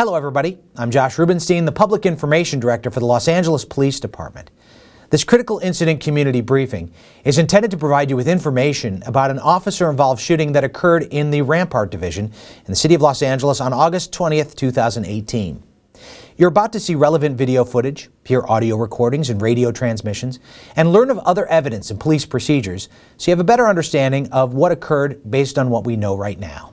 Hello everybody, I'm Josh Rubenstein, the Public Information Director for the Los Angeles Police Department. This critical incident community briefing is intended to provide you with information about an officer-involved shooting that occurred in the Rampart Division in the city of Los Angeles on August 20th, 2018. You're about to see relevant video footage, hear audio recordings and radio transmissions, and learn of other evidence and police procedures so you have a better understanding of what occurred based on what we know right now.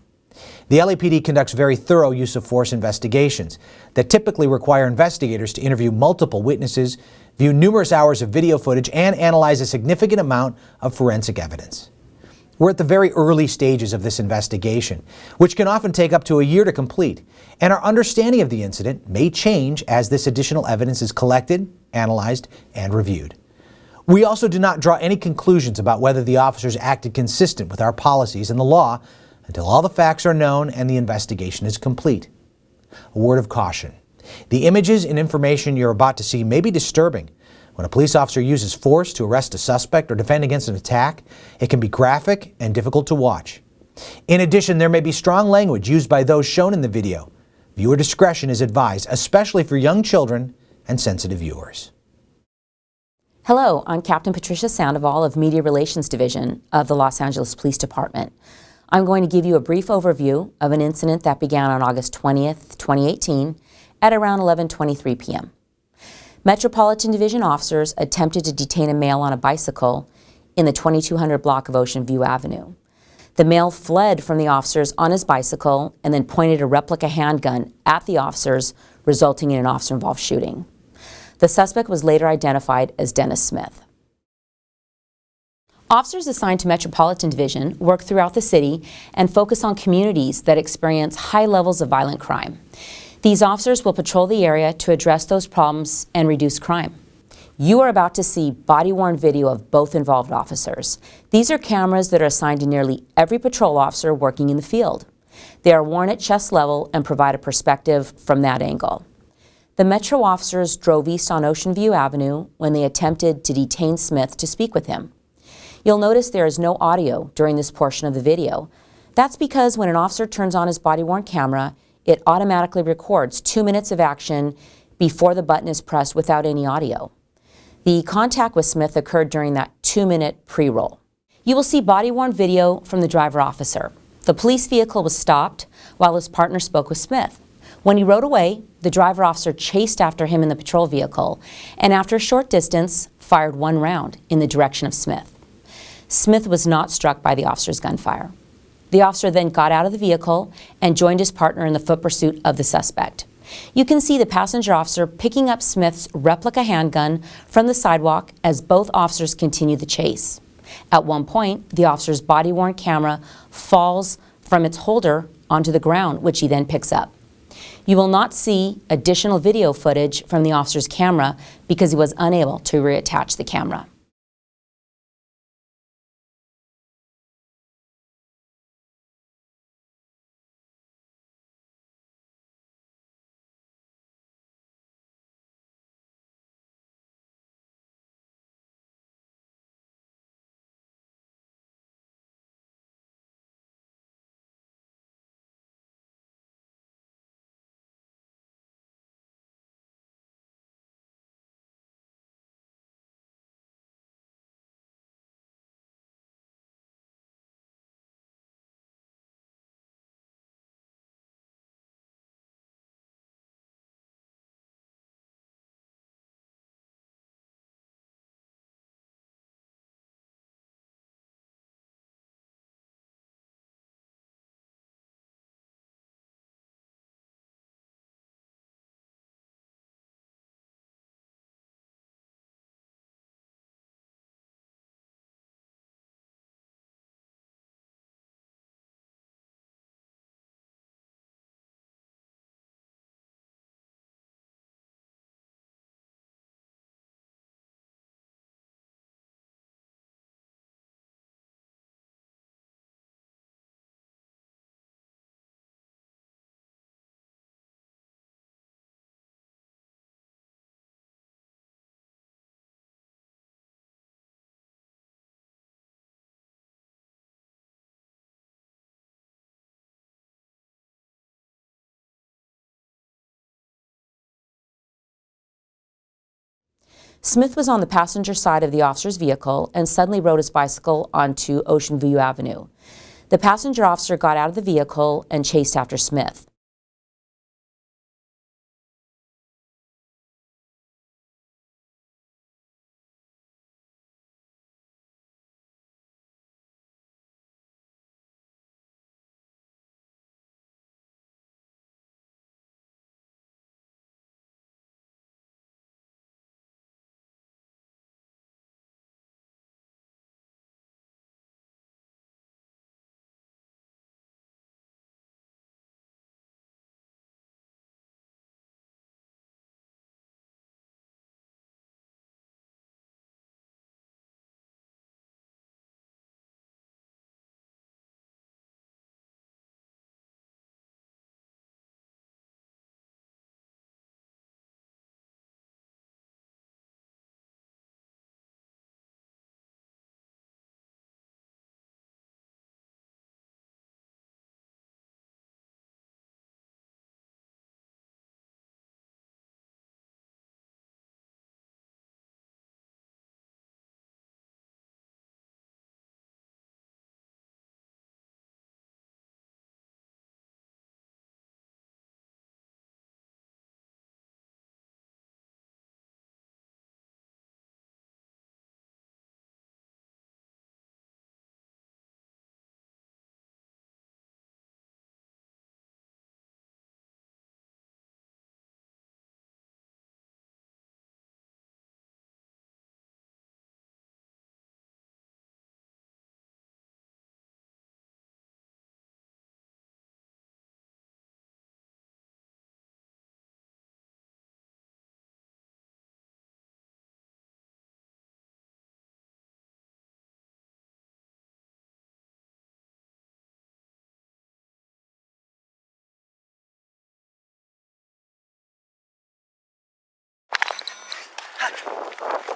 The LAPD conducts very thorough use of force investigations that typically require investigators to interview multiple witnesses, view numerous hours of video footage, and analyze a significant amount of forensic evidence. We're at the very early stages of this investigation, which can often take up to a year to complete, and our understanding of the incident may change as this additional evidence is collected, analyzed, and reviewed. We also do not draw any conclusions about whether the officers acted consistent with our policies and the law until all the facts are known and the investigation is complete. A word of caution. The images and information you're about to see may be disturbing. When a police officer uses force to arrest a suspect or defend against an attack, it can be graphic and difficult to watch. In addition, there may be strong language used by those shown in the video. Viewer discretion is advised, especially for young children and sensitive viewers. Hello, I'm Captain Patricia Sandoval of Media Relations Division of the Los Angeles Police Department. I'm going to give you a brief overview of an incident that began on August 20th, 2018 at around 11:23 p.m. Metropolitan Division officers attempted to detain a male on a bicycle in the 2200 block of Ocean View Avenue. The male fled from the officers on his bicycle and then pointed a replica handgun at the officers, resulting in an officer-involved shooting. The suspect was later identified as Dennis Smith. Officers assigned to Metropolitan Division work throughout the city and focus on communities that experience high levels of violent crime. These officers will patrol the area to address those problems and reduce crime. You are about to see body-worn video of both involved officers. These are cameras that are assigned to nearly every patrol officer working in the field. They are worn at chest level and provide a perspective from that angle. The Metro officers drove east on Ocean View Avenue when they attempted to detain Smith to speak with him. You'll notice there is no audio during this portion of the video. That's because when an officer turns on his body-worn camera, it automatically records 2 minutes of action before the button is pressed without any audio. The contact with Smith occurred during that 2-minute pre-roll. You will see body-worn video from the driver officer. The police vehicle was stopped while his partner spoke with Smith. When he rode away, the driver officer chased after him in the patrol vehicle and after a short distance, fired 1 round in the direction of Smith. Smith was not struck by the officer's gunfire. The officer then got out of the vehicle and joined his partner in the foot pursuit of the suspect. You can see the passenger officer picking up Smith's replica handgun from the sidewalk as both officers continue the chase. At one point, the officer's body-worn camera falls from its holder onto the ground, which he then picks up. You will not see additional video footage from the officer's camera because he was unable to reattach the camera. Smith was on the passenger side of the officer's vehicle and suddenly rode his bicycle onto Ocean View Avenue. The passenger officer got out of the vehicle and chased after Smith.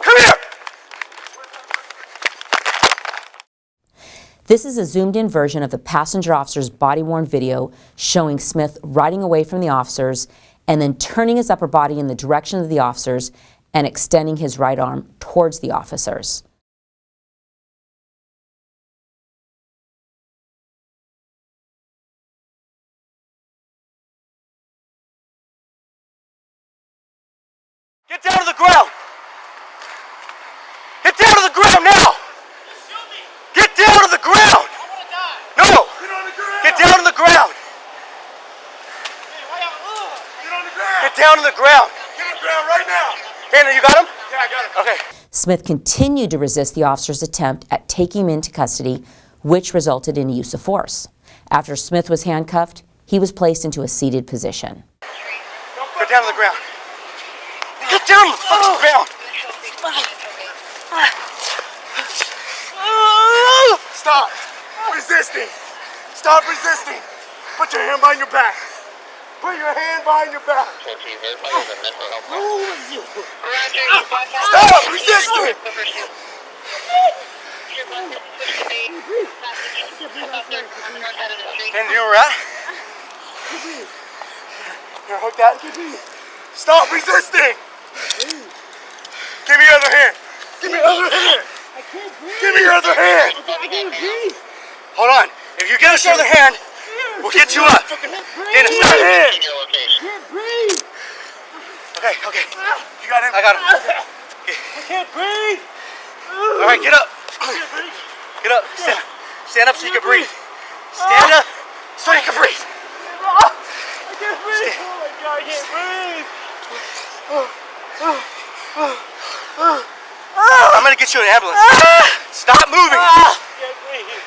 Come here! This is a zoomed-in version of the passenger officer's body-worn video showing Smith riding away from the officers and then turning his upper body in the direction of the officers and extending his right arm towards the officers. Get down to the ground! Get down to the ground now! Get down to the ground! No! Get down to the ground! Get down to the ground! Get on the ground right now! Dana, you got him? Yeah, I got him. Okay. Smith continued to resist the officer's attempt at taking him into custody, which resulted in use of force. After Smith was handcuffed, he was placed into a seated position. Get down to the ground. Get down to the fucking ground! Stop resisting! Stop resisting! Put your hand behind your back! Put your hand behind your back! Stop resisting! And you were at? Here, hook that. Stop resisting! Give me your other hand! Give me your other hand! I can't breathe. Give me your other hand! I can't breathe. Hold on. If you give us your other hand, we'll get you up. Dana, stop. I can't breathe. Okay, okay. You got him? I got him. Okay. I can't breathe. All right, get up. Get up. Stand up so you can breathe. Stand up so you can breathe. I can't breathe. Oh my God, I can't breathe. I'm gonna get you an ambulance. Stop moving. I can't breathe.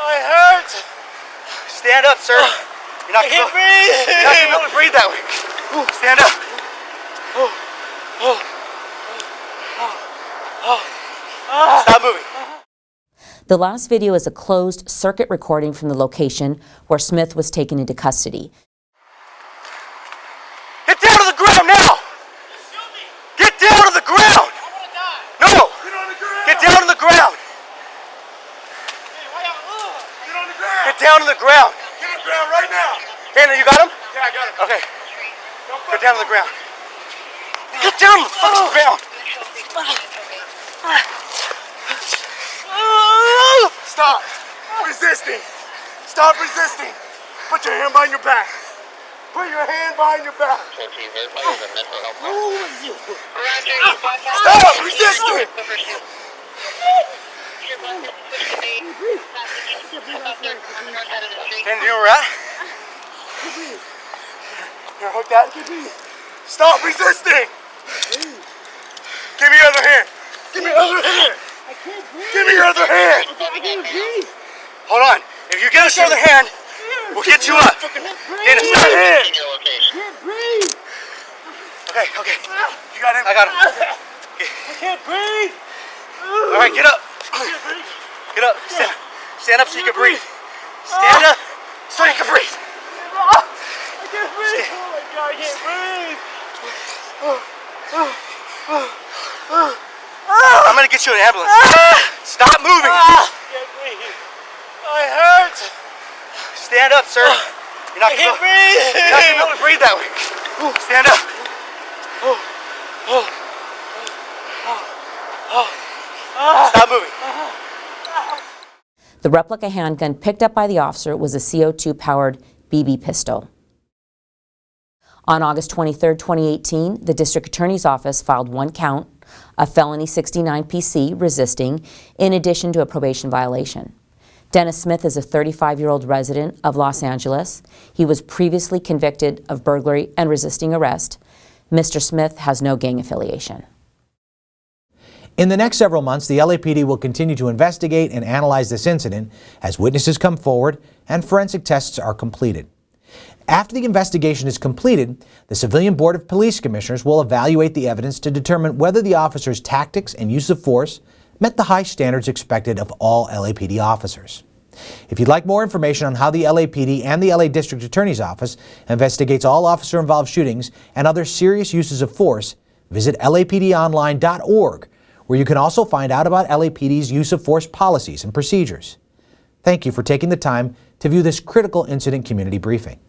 It hurts. Stand up, sir. You're not I can't breathe. You're not gonna be able to breathe that way. Stand up. Stop moving. The last video is a closed circuit recording from the location where Smith was taken into custody. Get down to the ground now! Get down to the ground! No! Get down to the ground! Get down to the ground! Get on the ground right now! Dana, you got him? Yeah, I got him. Okay. Get down to the ground. Get down to the fucking ground! Stop resisting. Stop resisting. Put your hand behind your back. Put your hand behind your back. Stop resisting. Can you rat? Here, hook that. Stop resisting. Give me your other hand. Give me your other hand. Give me your other hand. Hold on. If you get us your other hand, we'll get you up. Get us that hand. Okay. You got him? I got him. I can't breathe. All right, get up. Get up. Stand up so you can breathe. Stand up so you can breathe. I can't breathe. Oh my God, I can't breathe. I'm gonna get you an ambulance. Stop moving. I can't breathe. I hurt. Stand up, sir. You're not I can't gonna be able to breathe that way. Stand up. Stop moving. The replica handgun picked up by the officer was a CO2-powered BB pistol. On August 23, 2018, the District Attorney's Office filed one count of felony 69 PC resisting, in addition to a probation violation. Dennis Smith is a 35-year-old resident of Los Angeles. He was previously convicted of burglary and resisting arrest. Mr. Smith has no gang affiliation. In the next several months, the LAPD will continue to investigate and analyze this incident as witnesses come forward and forensic tests are completed. After the investigation is completed, the Civilian Board of Police Commissioners will evaluate the evidence to determine whether the officer's tactics and use of force met the high standards expected of all LAPD officers. If you'd like more information on how the LAPD and the LA District Attorney's Office investigates all officer-involved shootings and other serious uses of force, visit lapdonline.org, where you can also find out about LAPD's use of force policies and procedures. Thank you for taking the time to view this critical incident community briefing.